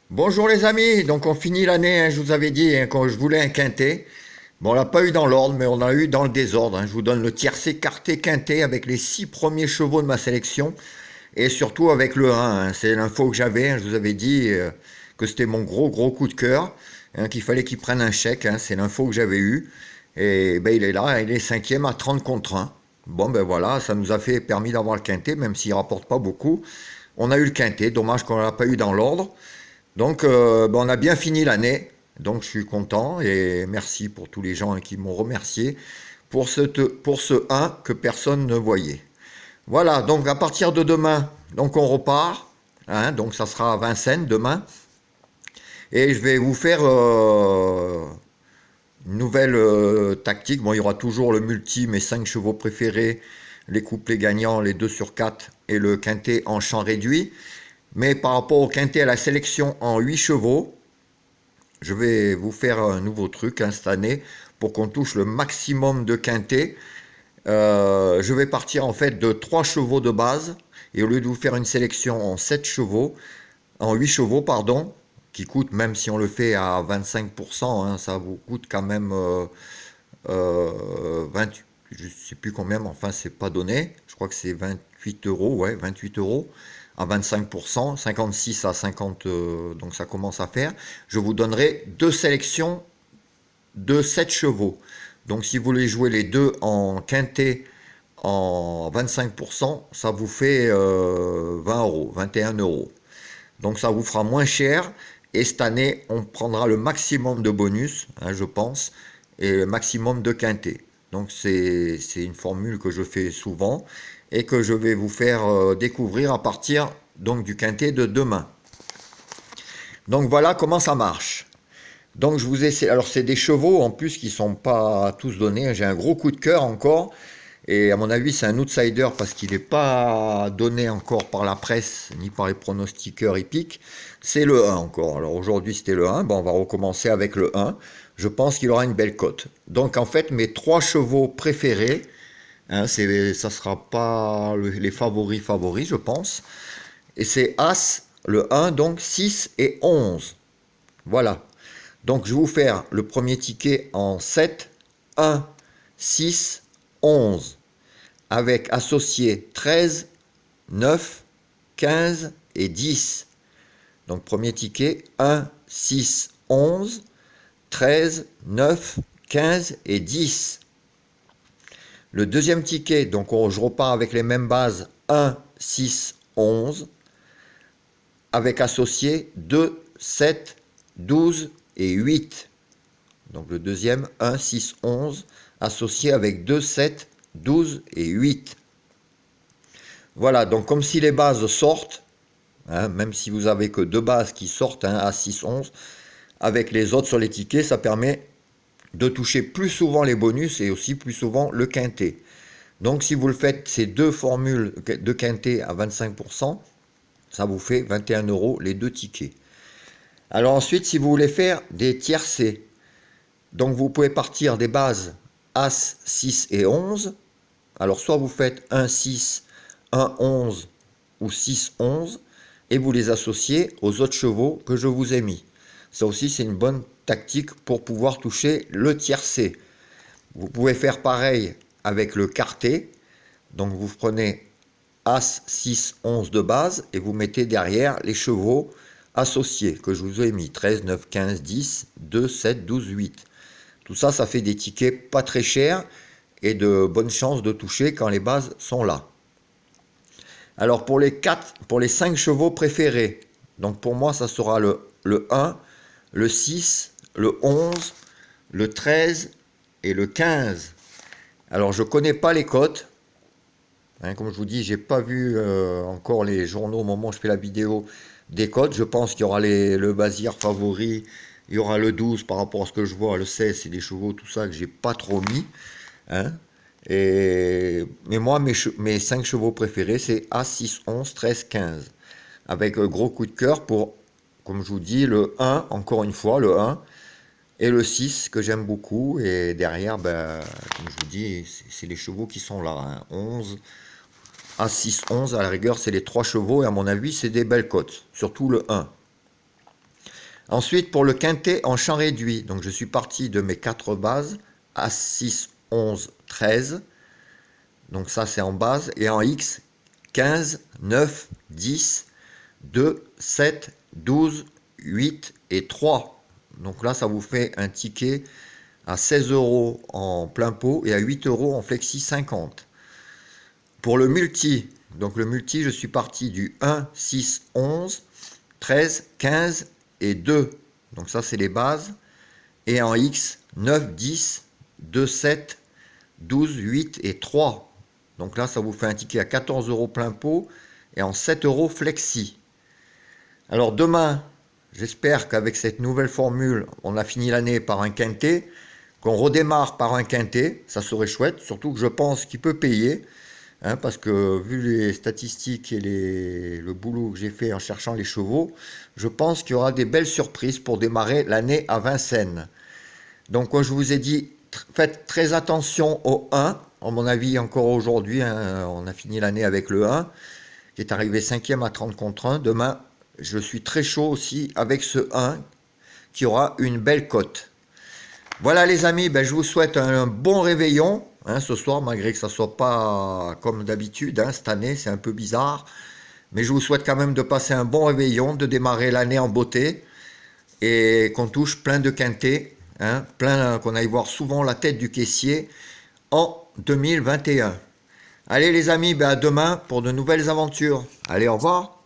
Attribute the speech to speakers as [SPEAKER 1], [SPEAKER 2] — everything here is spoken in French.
[SPEAKER 1] Bonjour les amis, donc on finit l'année, je vous avais dit quand je voulais un quintet. Bon, on l'a pas eu dans l'ordre, mais on l'a eu dans le désordre. Je vous donne le tiercé quarté quintet avec les 6 premiers chevaux de ma sélection et surtout avec le 1. C'est l'info que j'avais, je vous avais dit que c'était mon gros coup de cœur, qu'il fallait qu'il prenne un chèque. C'est l'info que j'avais eue. Et ben, il est là, il est cinquième à 30 contre 1. Bon ben voilà, ça nous a fait permis d'avoir le quintet, même s'il rapporte pas beaucoup. On a eu le quintet, dommage qu'on ne l'a pas eu dans l'ordre. Donc, ben, on a bien fini l'année. Donc, je suis content et merci pour tous les gens qui m'ont remercié pour ce 1 que personne ne voyait. Voilà, donc à partir de demain, donc on repart. Donc, ça sera à Vincennes demain. Et je vais vous faire une nouvelle tactique. Bon, il y aura toujours le multi, mes 5 chevaux préférés, les couplets gagnants, les 2 sur 4 et le quintet en champ réduit. Mais par rapport au quintet à la sélection en 8 chevaux, je vais vous faire un nouveau truc cette année pour qu'on touche le maximum de quintet. Je vais partir en fait de 3 chevaux de base et au lieu de vous faire une sélection en 7 chevaux, en 8 chevaux pardon, qui coûte même si on le fait à 25%, ça vous coûte quand même 20, je ne sais plus combien, mais enfin c'est pas donné. Je crois que c'est 28 euros, ouais, 28 euros à 25%, 56 à 50, donc ça commence à faire. Je vous donnerai deux sélections de 7 chevaux. Donc si vous voulez jouer les deux en quintet en 25%, ça vous fait 20 euros, 21 euros. Donc ça vous fera moins cher. Et cette année, on prendra le maximum de bonus, je pense, et le maximum de quintet. Donc c'est une formule que je fais souvent et que je vais vous faire découvrir à partir donc du quintet de demain. Donc voilà comment ça marche. Donc je vous essaie. Alors c'est des chevaux en plus qui sont pas tous donnés. J'ai un gros coup de cœur encore. Et à mon avis, c'est un outsider parce qu'il n'est pas donné encore par la presse ni par les pronostiqueurs hippiques. C'est le 1 encore. Alors aujourd'hui, c'était le 1. Bon, on va recommencer avec le 1. Je pense qu'il aura une belle cote. Donc en fait, mes 3 chevaux préférés, ça sera pas les favoris, je pense. Et c'est As, le 1, donc 6 et 11. Voilà. Donc je vais vous faire le premier ticket en 7, 1, 6, 11 avec associé 13, 9, 15 et 10. Donc premier ticket 1, 6, 11, 13, 9, 15 et 10. Le deuxième ticket, donc je repars avec les mêmes bases 1, 6, 11 avec associé 2, 7, 12 et 8. Donc le deuxième 1, 6, 11 associé avec 2, 7, 12 et 8. Voilà, donc comme si les bases sortent, même si vous avez que deux bases qui sortent à 6, 11, avec les autres sur les tickets, ça permet de toucher plus souvent les bonus et aussi plus souvent le quintet. Donc si vous le faites, ces deux formules de quintet à 25%, ça vous fait 21 euros les deux tickets. Alors ensuite, si vous voulez faire des tiercés, donc vous pouvez partir des bases As, 6 et 11. Alors soit vous faites 1, 6, 1, 11 ou 6, 11 et vous les associez aux autres chevaux que je vous ai mis. Ça aussi, c'est une bonne tactique pour pouvoir toucher le tiercé. Vous pouvez faire pareil avec le quartet. Donc vous prenez As, 6, 11 de base et vous mettez derrière les chevaux associés que je vous ai mis. 13, 9, 15, 10, 2, 7, 12, 8. Tout ça, ça fait des tickets pas très chers et de bonnes chances de toucher quand les bases sont là. Alors pour les 5 chevaux préférés, donc pour moi ça sera le 1, le 6, le 11, le 13 et le 15. Alors je ne connais pas les cotes. Comme je vous dis, j'ai pas vu encore les journaux au moment où je fais la vidéo des cotes. Je pense qu'il y aura le Bazir favori, il y aura le 12 par rapport à ce que je vois, le 16 c'est des chevaux, tout ça que j'ai pas trop mis. Hein. Mais moi, mes 5 chevaux préférés, c'est A6, 11, 13, 15. Avec un gros coup de cœur pour, comme je vous dis, le 1, encore une fois, le 1, et le 6 que j'aime beaucoup. Et derrière, ben, comme je vous dis, c'est les chevaux qui sont là. 11, A6, 11, à la rigueur, c'est les 3 chevaux, et à mon avis, c'est des belles cotes, surtout le 1. Ensuite, pour le quintet en champ réduit, donc je suis parti de mes 4 bases, As, 6, 11, 13. Donc ça, c'est en base. Et en X, 15, 9, 10, 2, 7, 12, 8 et 3. Donc là, ça vous fait un ticket à 16 euros en plein pot et à 8 euros en flexi 50. Pour le multi, donc le multi, je suis parti du 1, 6, 11, 13, 15 et 2. Donc ça, c'est les bases. Et en X, 9, 10, 2, 7, 12, 8 et 3. Donc là, ça vous fait un ticket à 14 euros plein pot et en 7 euros flexi. Alors demain, j'espère qu'avec cette nouvelle formule, on a fini l'année par un quintet, qu'on redémarre par un quintet, ça serait chouette, surtout que je pense qu'il peut payer. Parce que vu les statistiques et le boulot que j'ai fait en cherchant les chevaux, je pense qu'il y aura des belles surprises pour démarrer l'année à Vincennes. Donc comme je vous ai dit, faites très attention au 1. À mon avis, encore aujourd'hui, on a fini l'année avec le 1, qui est arrivé 5e à 30 contre 1. Demain, je suis très chaud aussi avec ce 1, qui aura une belle cote. Voilà les amis, je vous souhaite un bon réveillon ce soir, malgré que ça ne soit pas comme d'habitude. Cette année, c'est un peu bizarre. Mais je vous souhaite quand même de passer un bon réveillon, de démarrer l'année en beauté et qu'on touche plein de quintés, qu'on aille voir souvent la tête du caissier en 2021. Allez les amis, à demain pour de nouvelles aventures. Allez, au revoir.